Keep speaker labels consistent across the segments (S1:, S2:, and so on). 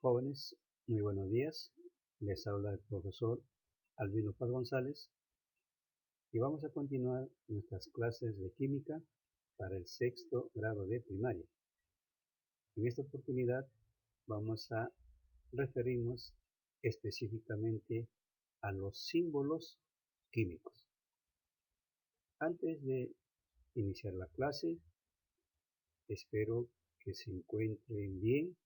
S1: Jóvenes, muy buenos días. Les habla el profesor Albino Paz González y vamos a continuar nuestras clases de química para el sexto grado de primaria. En esta oportunidad vamos a referirnos específicamente a los símbolos químicos. Antes de iniciar la clase, espero que se encuentren bien,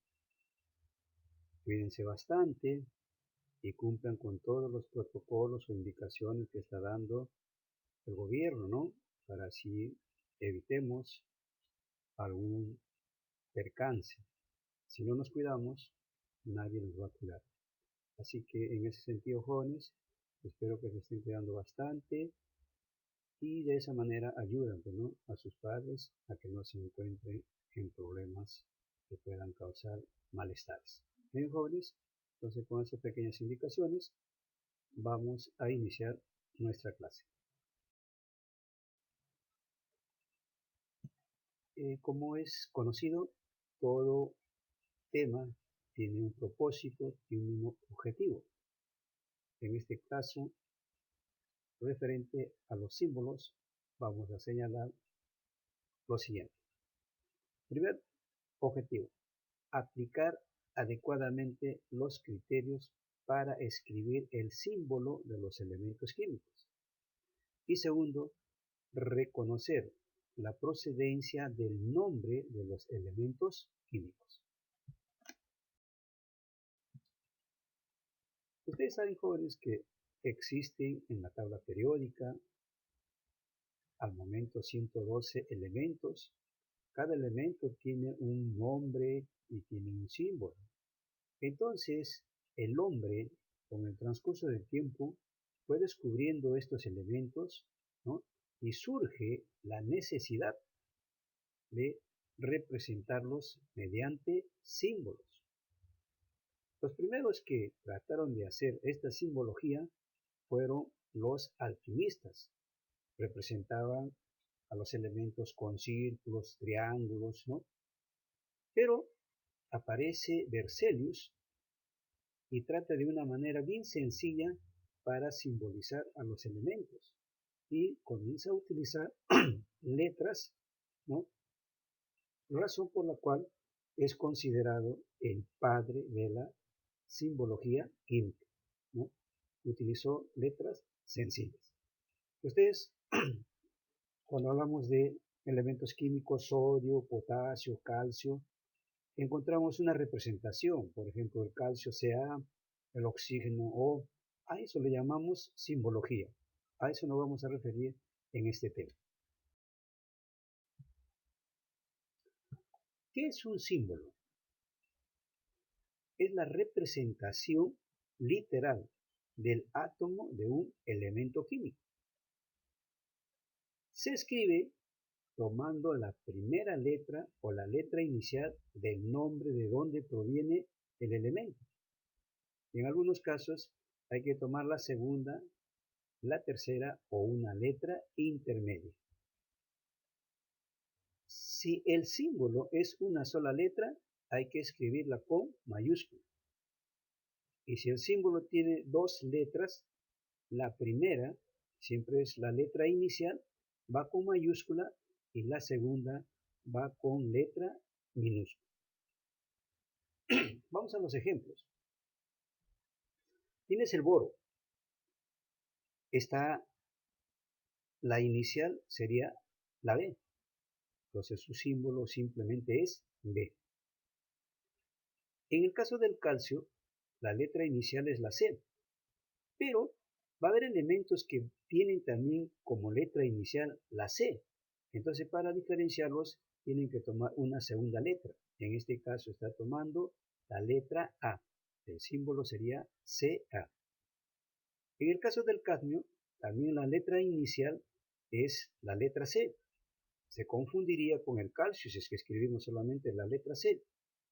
S1: cuídense bastante y cumplan con todos los protocolos o indicaciones que está dando el gobierno, ¿no? Para así evitemos algún percance. Si no nos cuidamos, nadie nos va a cuidar. Así que en ese sentido, jóvenes, espero que se estén cuidando bastante y de esa manera ayudan, ¿no?, a sus padres a que no se encuentren en problemas que puedan causar malestares. Bien, jóvenes, entonces con estas pequeñas indicaciones vamos a iniciar nuestra clase. Como es conocido, todo tema tiene un propósito y un objetivo. En este caso, referente a los símbolos, vamos a señalar lo siguiente. Primer objetivo: aplicar adecuadamente los criterios para escribir el símbolo de los elementos químicos. Y segundo, reconocer la procedencia del nombre de los elementos químicos. Ustedes saben, jóvenes, que existen en la tabla periódica al momento 112 elementos. Cada elemento tiene un nombre y tiene un símbolo. Entonces, el hombre, con el transcurso del tiempo, fue descubriendo estos elementos, ¿no?, y surge la necesidad de representarlos mediante símbolos. Los primeros que trataron de hacer esta simbología fueron los alquimistas. Representaban a los elementos con círculos, triángulos, ¿no? Pero aparece Berzelius y trata de una manera bien sencilla para simbolizar a los elementos y comienza a utilizar letras, ¿no?, razón por la cual es considerado el padre de la simbología química, ¿no? Utilizó letras sencillas. Ustedes, cuando hablamos de elementos químicos, sodio, potasio, calcio, encontramos una representación. Por ejemplo, el calcio Ca, el oxígeno O. A eso le llamamos simbología. A eso nos vamos a referir en este tema. ¿Qué es un símbolo? Es la representación literal del átomo de un elemento químico. Se escribe tomando la primera letra o la letra inicial del nombre de donde proviene el elemento. En algunos casos hay que tomar la segunda, la tercera o una letra intermedia. Si el símbolo es una sola letra, hay que escribirla con mayúscula. Y si el símbolo tiene dos letras, la primera siempre es la letra inicial, va con mayúscula, y la segunda va con letra minúscula. Vamos a los ejemplos. Tienes el boro. La inicial sería la B. Entonces su símbolo simplemente es B. En el caso del calcio, la letra inicial es la C, pero va a haber elementos que tienen también como letra inicial la C. Entonces, para diferenciarlos, tienen que tomar una segunda letra. En este caso está tomando la letra A. El símbolo sería Ca. En el caso del cadmio, también la letra inicial es la letra C. Se confundiría con el calcio si es que escribimos solamente la letra C.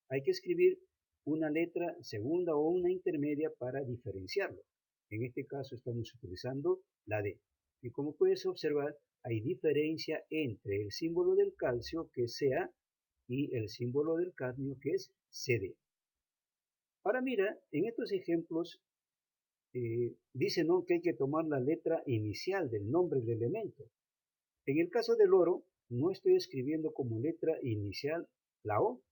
S1: Hay que escribir una letra segunda o una intermedia para diferenciarlo. En este caso estamos utilizando la D. Y como puedes observar, hay diferencia entre el símbolo del calcio, que es Ca, y el símbolo del cadmio, que es Cd. Ahora mira, en estos ejemplos dice ¿no? que hay que tomar la letra inicial del nombre del elemento. En el caso del oro, no estoy escribiendo como letra inicial la O,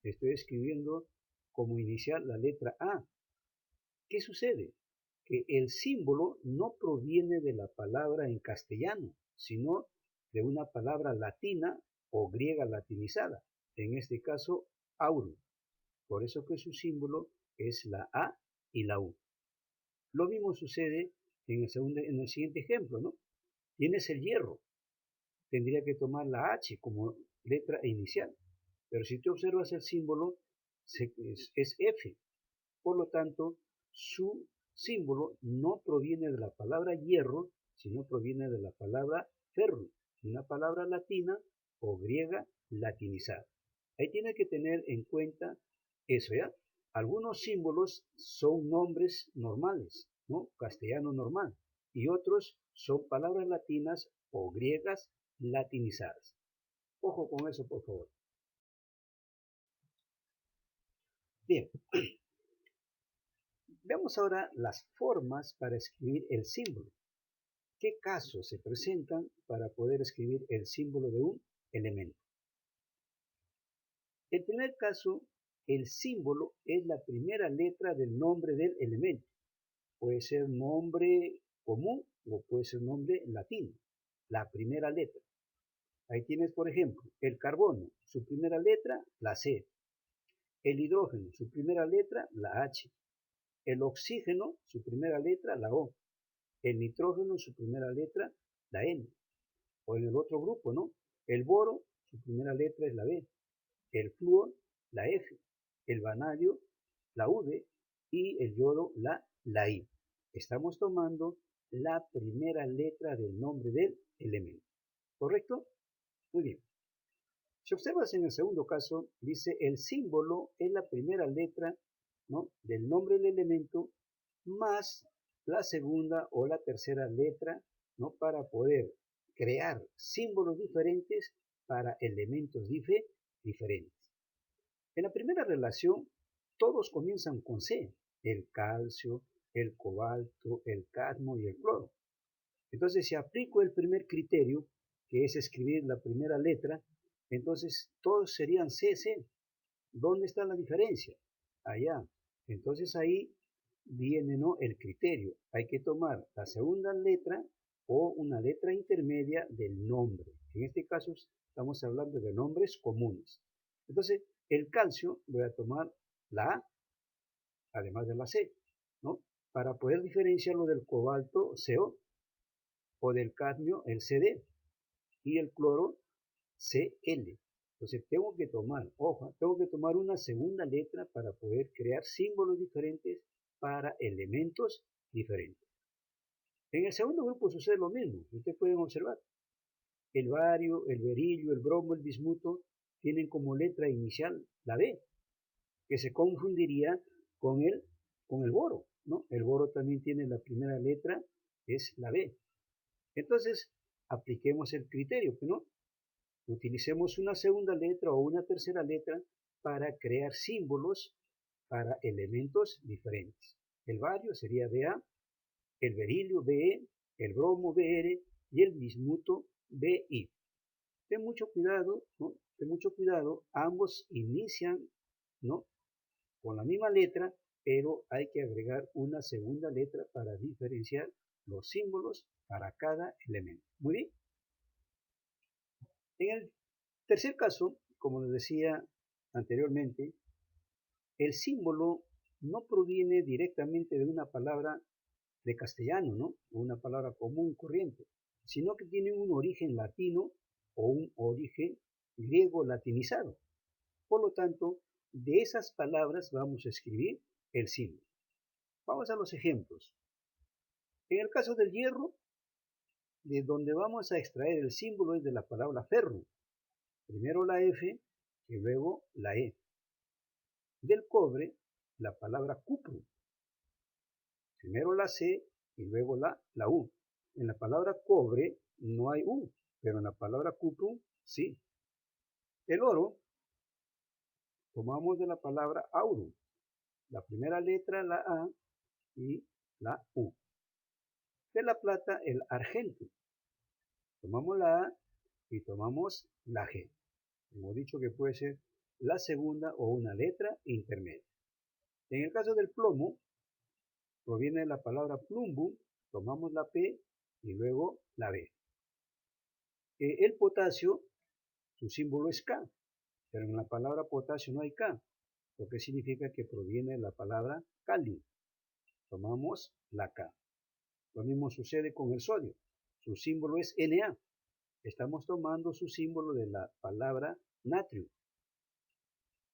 S1: estoy escribiendo como inicial la letra A. ¿Qué sucede? Que el símbolo no proviene de la palabra en castellano, sino de una palabra latina o griega latinizada, en este caso aurum. Por eso que su símbolo es la A y la U. Lo mismo sucede en el siguiente ejemplo, ¿no? Tienes el hierro, tendría que tomar la H como letra inicial, pero si tú observas el símbolo, es F. Por lo tanto, su símbolo no proviene de la palabra hierro, sino proviene de la palabra ferro, una palabra latina o griega latinizada. Ahí tiene que tener en cuenta eso, ¿ya? Algunos símbolos son nombres normales, ¿no? Castellano normal, y otros son palabras latinas o griegas latinizadas. Ojo con eso, por favor. Bien, veamos ahora las formas para escribir el símbolo. ¿Qué casos se presentan para poder escribir el símbolo de un elemento? El primer caso, el símbolo es la primera letra del nombre del elemento. Puede ser nombre común o puede ser nombre latino, la primera letra. Ahí tienes, por ejemplo, el carbono, su primera letra, la C. El hidrógeno, su primera letra, la H. El oxígeno, su primera letra, la O. El nitrógeno, su primera letra, la N. O en el otro grupo, ¿no? El boro, su primera letra es la B. El flúor, la F. El vanadio, la V. Y el yodo, la I. Estamos tomando la primera letra del nombre del elemento. ¿Correcto? Muy bien. Si observas en el segundo caso, dice el símbolo es la primera letra, ¿no? del nombre del elemento más la segunda o la tercera letra, ¿no? para poder crear símbolos diferentes para elementos diferentes. En la primera relación, todos comienzan con C, el calcio, el cobalto, el cadmio y el cloro. Entonces, si aplico el primer criterio, que es escribir la primera letra, entonces todos serían CC. ¿Dónde está la diferencia? Allá. Entonces ahí viene ¿no? el criterio. Hay que tomar la segunda letra o una letra intermedia del nombre. En este caso estamos hablando de nombres comunes. Entonces, el calcio voy a tomar la A, además de la C, ¿no? Para poder diferenciarlo del cobalto CO o del cadmio el CD y el cloro CL. Entonces tengo que tomar, ojo, tengo que tomar una segunda letra para poder crear símbolos diferentes para elementos diferentes. En el segundo grupo sucede lo mismo, ustedes pueden observar. El bario, el berilio, el bromo, el bismuto tienen como letra inicial la B, que se confundiría con el boro, ¿no? El boro también tiene la primera letra, es la B. Entonces, apliquemos el criterio, ¿no? Utilicemos una segunda letra o una tercera letra para crear símbolos para elementos diferentes. El bario sería Ba, el berilio Be, el bromo Br y el bismuto Bi. Ten mucho cuidado, ¿no? Ten mucho cuidado, ambos inician, ¿no? con la misma letra, pero hay que agregar una segunda letra para diferenciar los símbolos para cada elemento. Muy bien. En el tercer caso, como les decía anteriormente, el símbolo no proviene directamente de una palabra de castellano, ¿no? O una palabra común, corriente, sino que tiene un origen latino o un origen griego latinizado. Por lo tanto, de esas palabras vamos a escribir el símbolo. Vamos a los ejemplos. En el caso del hierro, de donde vamos a extraer el símbolo es de la palabra ferro. Primero la F y luego la E. Del cobre, la palabra cupro. Primero la C y luego la U. En la palabra cobre no hay U, pero en la palabra cupro sí. El oro, tomamos de la palabra aurum. La primera letra, la A, y la U. De la plata, el argento. Tomamos la A y tomamos la G. Hemos dicho que puede ser la segunda o una letra intermedia. En el caso del plomo, proviene de la palabra plumbum, tomamos la P y luego la B. El potasio, su símbolo es K, pero en la palabra potasio no hay K, lo que significa que proviene de la palabra kalium. Tomamos la K. Lo mismo sucede con el sodio, su símbolo es Na. Estamos tomando su símbolo de la palabra natrio.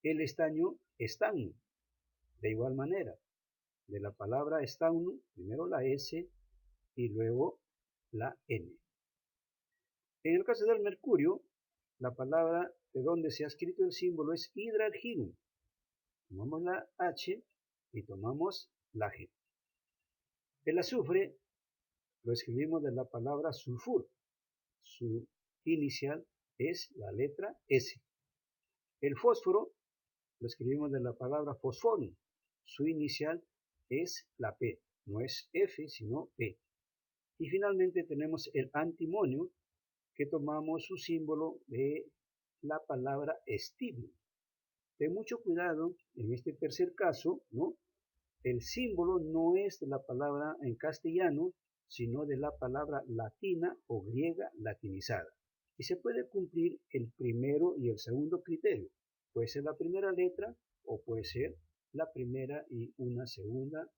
S1: El estaño, estaño. De igual manera, de la palabra estaño, primero la S y luego la N. En el caso del mercurio, la palabra de donde se ha escrito el símbolo es hidrarginum. Tomamos la H y tomamos la G. El azufre lo escribimos de la palabra sulfur. Su inicial es la letra S. El fósforo lo escribimos de la palabra fosforum. Su inicial es la P. No es F, sino P. Y finalmente tenemos el antimonio, que tomamos su símbolo de la palabra estidio. Ten mucho cuidado en este tercer caso, ¿no? El símbolo no es de la palabra en castellano, sino de la palabra latina o griega latinizada. Y se puede cumplir el primero y el segundo criterio. Puede ser la primera letra o puede ser la primera y una segunda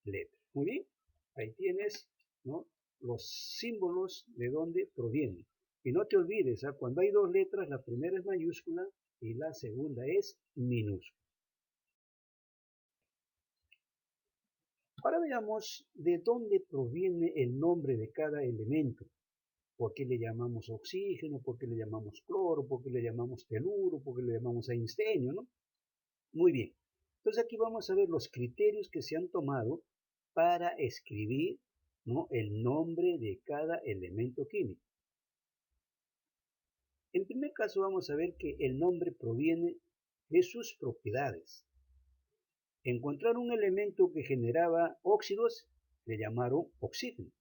S1: letra. Muy bien, ahí tienes, ¿no?, los símbolos de dónde provienen. Y no te olvides, ¿eh? Cuando hay dos letras, la primera es mayúscula y la segunda es minúscula. Ahora veamos de dónde proviene el nombre de cada elemento. ¿Por qué le llamamos oxígeno? ¿Por qué le llamamos cloro? ¿Por qué le llamamos teluro? ¿Por qué le llamamos einstenio, ¿no? Muy bien. Entonces aquí vamos a ver los criterios que se han tomado para escribir, ¿no?, el nombre de cada elemento químico. En primer caso vamos a ver que el nombre proviene de sus propiedades. Encontraron un elemento que generaba óxidos, le llamaron oxígeno.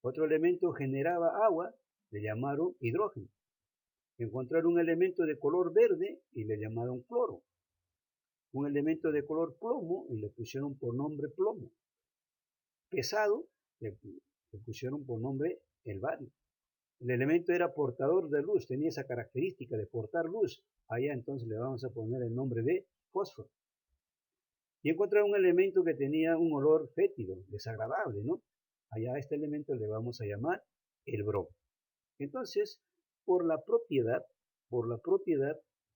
S1: Otro elemento generaba agua, le llamaron hidrógeno. Encontraron un elemento de color verde y le llamaron cloro. Un elemento de color plomo y le pusieron por nombre plomo. Pesado, le pusieron por nombre el bario. El elemento era portador de luz, tenía esa característica de portar luz. Allá entonces le vamos a poner el nombre de fósforo. Y encontraron un elemento que tenía un olor fétido, desagradable, ¿no? Allá a este elemento le vamos a llamar el bromo. Entonces, por la propiedad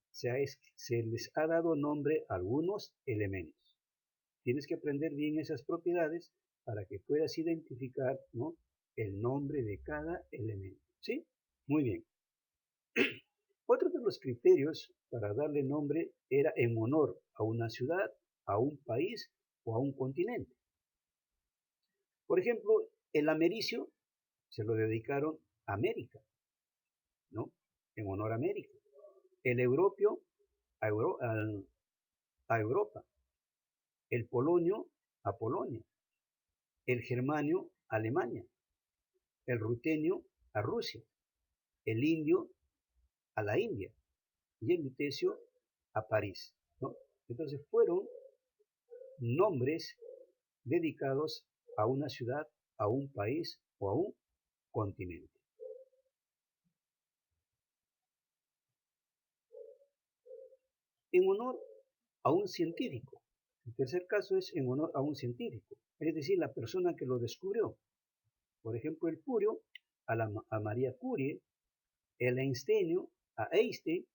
S1: se les ha dado nombre a algunos elementos. Tienes que aprender bien esas propiedades para que puedas identificar, ¿no?, el nombre de cada elemento. ¿Sí? Muy bien. Otro de los criterios para darle nombre era en honor a una ciudad, a un país o a un continente. Por ejemplo, el americio se lo dedicaron a América, ¿no?, en honor a América. El europeo a Europa. El polonio a Polonia. El germanio a Alemania. El rutenio a Rusia. El indio a la India. Y el lutecio a París, ¿no? Entonces fueron nombres dedicados a una ciudad, a un país o a un continente. En honor a un científico. El tercer caso es en honor a un científico, es decir, la persona que lo descubrió. Por ejemplo, el purio a María Curie, el einstenio a Einstein,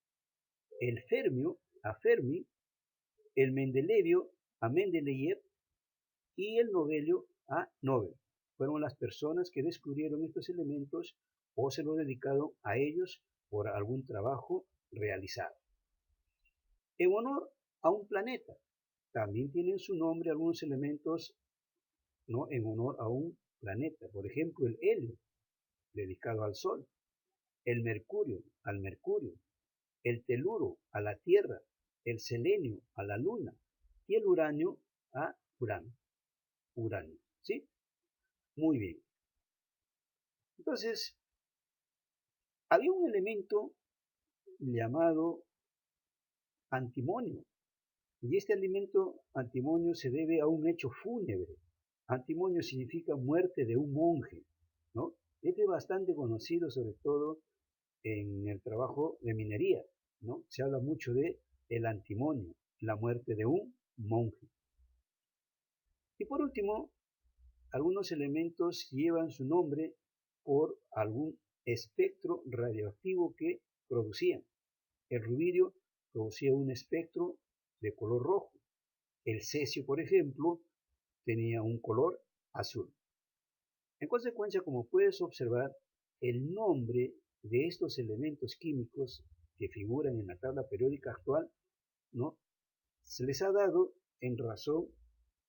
S1: el fermio a Fermi, el mendelevio a Mendeleev y el novelio a Nobel. Fueron las personas que descubrieron estos elementos o se lo dedicaron a ellos por algún trabajo realizado. En honor a un planeta, también tienen su nombre algunos elementos, ¿no?, en honor a un planeta. Por ejemplo, el helio, dedicado al Sol. El mercurio, al Mercurio. El teluro, a la Tierra. El selenio, a la Luna. y el uranio a urano, uranio, ¿sí? Muy bien. Entonces, había un elemento llamado antimonio, y este elemento antimonio se debe a un hecho fúnebre. Antimonio significa muerte de un monje, ¿no? Este es bastante conocido, sobre todo en el trabajo de minería, ¿no? Se habla mucho de el antimonio, la muerte de un monje. Y por último, algunos elementos llevan su nombre por algún espectro radioactivo que producían. El rubidio producía un espectro de color rojo. El cesio, por ejemplo, tenía un color azul. En consecuencia, como puedes observar, el nombre de estos elementos químicos que figuran en la tabla periódica actual, ¿no? Se les ha dado en razón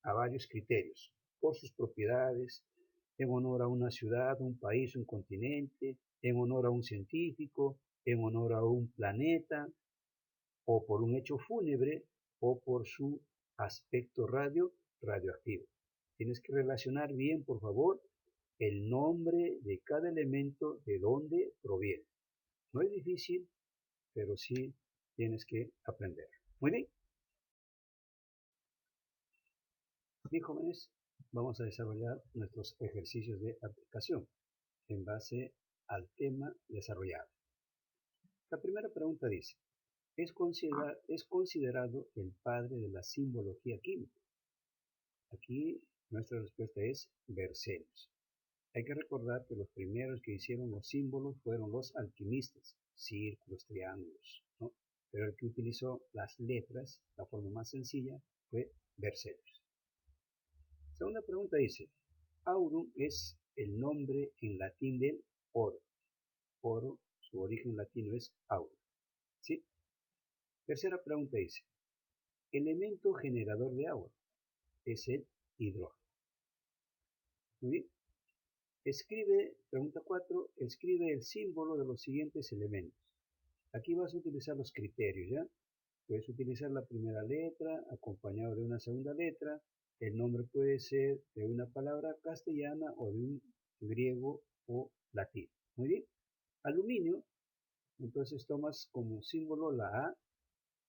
S1: a varios criterios, por sus propiedades, en honor a una ciudad, un país, un continente, en honor a un científico, en honor a un planeta, o por un hecho fúnebre, o por su aspecto radioactivo. Tienes que relacionar bien, por favor, el nombre de cada elemento, de dónde proviene. No es difícil, pero sí tienes que aprender. Muy bien. Bien, jóvenes, vamos a desarrollar nuestros ejercicios de aplicación en base al tema desarrollado. La primera pregunta dice, ¿es considerado el padre de la simbología química? Aquí nuestra respuesta es Berzelius. Hay que recordar que los primeros que hicieron los símbolos fueron los alquimistas, círculos, triángulos, ¿no? Pero el que utilizó las letras, la forma más sencilla, fue Berzelius. Segunda pregunta dice, aurum es el nombre en latín del oro. Oro, su origen latino es aurum, ¿sí? Tercera pregunta dice, elemento generador de agua es el hidrógeno. Muy bien. Pregunta 4, escribe el símbolo de los siguientes elementos. Aquí vas a utilizar los criterios, ¿ya? Puedes utilizar la primera letra acompañado de una segunda letra. El nombre puede ser de una palabra castellana o de un griego o latín. Muy bien. Aluminio, entonces tomas como símbolo la A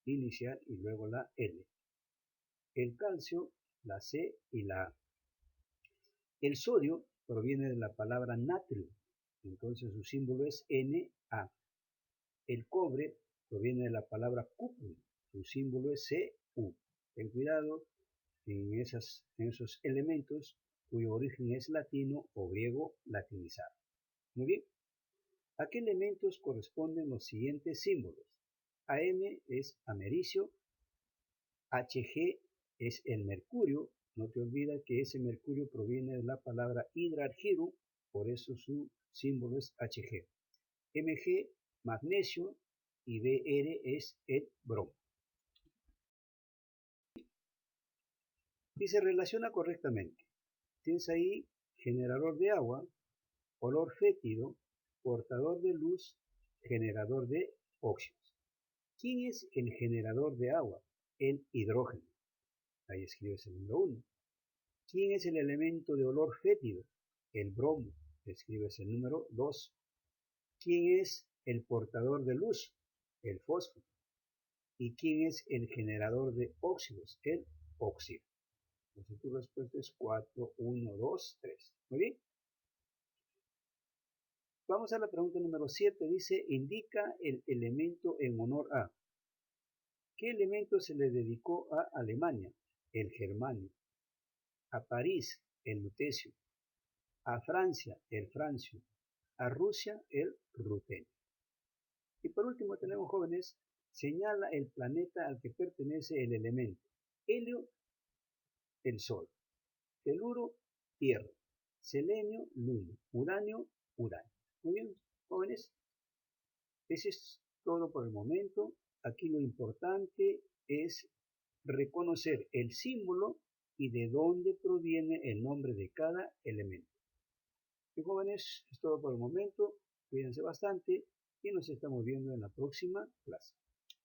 S1: inicial y luego la L. El calcio, la C y la A. El sodio proviene de la palabra natrio, entonces su símbolo es Na. El cobre proviene de la palabra cuprum, su símbolo es Cu. Ten cuidado en esos elementos cuyo origen es latino o griego latinizado. Muy bien. ¿A qué elementos corresponden los siguientes símbolos? Am es americio, Hg es el mercurio, no te olvides que ese mercurio proviene de la palabra hidrargiro, por eso su símbolo es Hg. Mg, magnesio, y Br es el bromo. Y se relaciona correctamente. Tienes ahí generador de agua, olor fétido, portador de luz, generador de óxidos. ¿Quién es el generador de agua? El hidrógeno. Ahí escribes el número 1. ¿Quién es el elemento de olor fétido? El bromo. Escribes el número 2. ¿Quién es el portador de luz? El fósforo. ¿Y quién es el generador de óxidos? El óxido. Entonces tu respuesta es 4, 1, 2, 3. Muy bien. Vamos a la pregunta número 7. Dice, indica el elemento en honor a. ¿Qué elemento se le dedicó a Alemania? El germanio. A París, el lutecio. A Francia, el francio. A Rusia, el rutenio. Y por último tenemos, jóvenes, señala el planeta al que pertenece el elemento. Helio, el Sol. Teluro, Tierra. Selenio, Luna. Uranio, Uranio. Muy bien, jóvenes. Eso es todo por el momento. Aquí lo importante es reconocer el símbolo y de dónde proviene el nombre de cada elemento. Y jóvenes, es todo por el momento. Cuídense bastante y nos estamos viendo en la próxima clase.